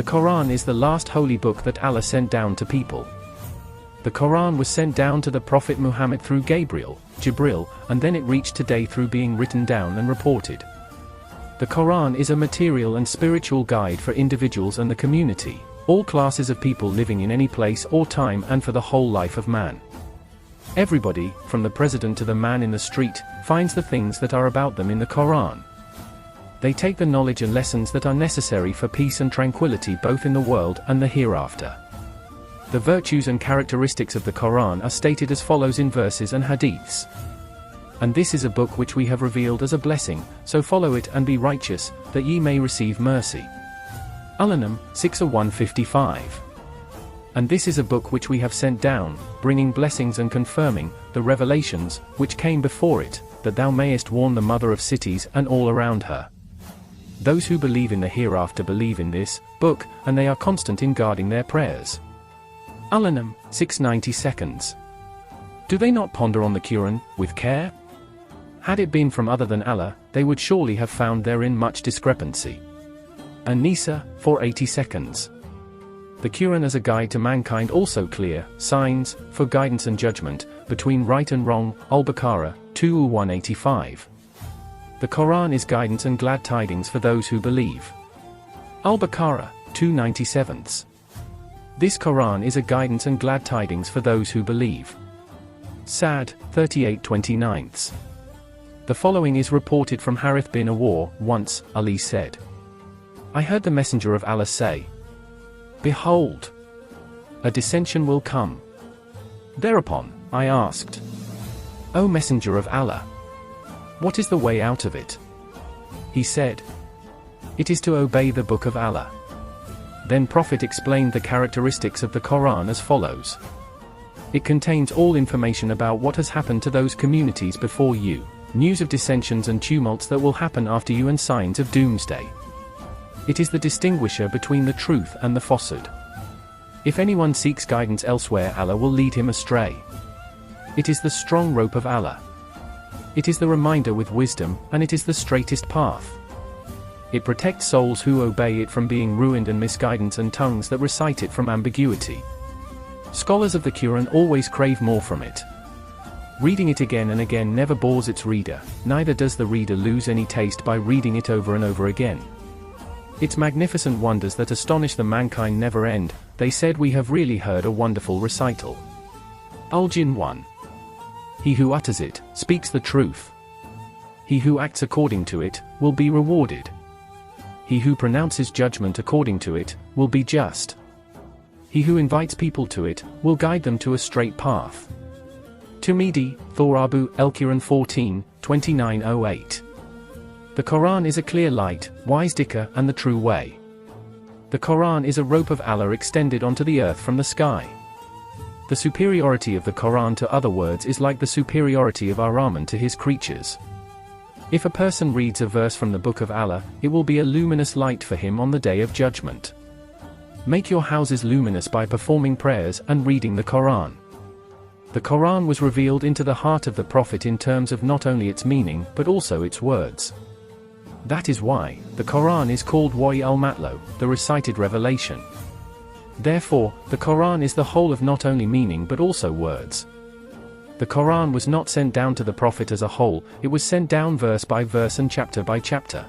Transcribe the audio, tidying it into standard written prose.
The Quran is the last holy book that Allah sent down to people. The Quran was sent down to the Prophet Muhammad through Gabriel, Jibril, and then it reached today through being written down and reported. The Quran is a material and spiritual guide for individuals and the community, all classes of people living in any place or time, and for the whole life of man. Everybody, from the president to the man in the street, finds the things that are about them in the Quran. They take the knowledge and lessons that are necessary for peace and tranquility both in the world and the hereafter. The virtues and characteristics of the Quran are stated as follows in verses and hadiths. And this is a book which we have revealed as a blessing, so follow it and be righteous, that ye may receive mercy. Al-Anam, 6:155. And this is a book which we have sent down, bringing blessings and confirming the revelations which came before it, that thou mayest warn the mother of cities and all around her. Those who believe in the hereafter believe in this book, and they are constant in guarding their prayers. Al-Anam, 690 seconds. Do they not ponder on the Quran with care? Had it been from other than Allah, they would surely have found therein much discrepancy. An-Nisa, 480 seconds. The Quran as a guide to mankind, also clear signs for guidance and judgment between right and wrong. Al-Baqarah, 2:185. The Quran is guidance and glad tidings for those who believe. Al-Baqarah, 297. This Quran is a guidance and glad tidings for those who believe. Sad, 38:29. The following is reported from Harith bin Awar. Once, Ali said, I heard the Messenger of Allah say, Behold, a dissension will come. Thereupon, I asked, O Messenger of Allah, what is the way out of it? He said, it is to obey the Book of Allah. Then Prophet explained the characteristics of the Quran as follows. It contains all information about what has happened to those communities before you, news of dissensions and tumults that will happen after you, and signs of doomsday. It is the distinguisher between the truth and the falsehood. If anyone seeks guidance elsewhere, Allah will lead him astray. It is the strong rope of Allah. It is the reminder with wisdom, and it is the straightest path. It protects souls who obey it from being ruined and misguidance, and tongues that recite it from ambiguity. Scholars of the Quran always crave more from it. Reading it again and again never bores its reader, neither does the reader lose any taste by reading it over and over again. Its magnificent wonders that astonish the mankind never end. They said, we have really heard a wonderful recital. Al-Jinn 1. He who utters it, speaks the truth. He who acts according to it, will be rewarded. He who pronounces judgment according to it, will be just. He who invites people to it, will guide them to a straight path. Tumidi, Thorabu, El-Quran 14, 2908. The Quran is a clear light, wise dhikr, and the true way. The Quran is a rope of Allah extended onto the earth from the sky. The superiority of the Quran to other words is like the superiority of Ar-Rahman to his creatures. If a person reads a verse from the Book of Allah, it will be a luminous light for him on the Day of Judgment. Make your houses luminous by performing prayers and reading the Quran. The Quran was revealed into the heart of the Prophet in terms of not only its meaning but also its words. That is why the Quran is called Wahy al-Matlu, the recited revelation. Therefore, the Quran is the whole of not only meaning but also words. The Quran was not sent down to the Prophet as a whole, it was sent down verse by verse and chapter by chapter.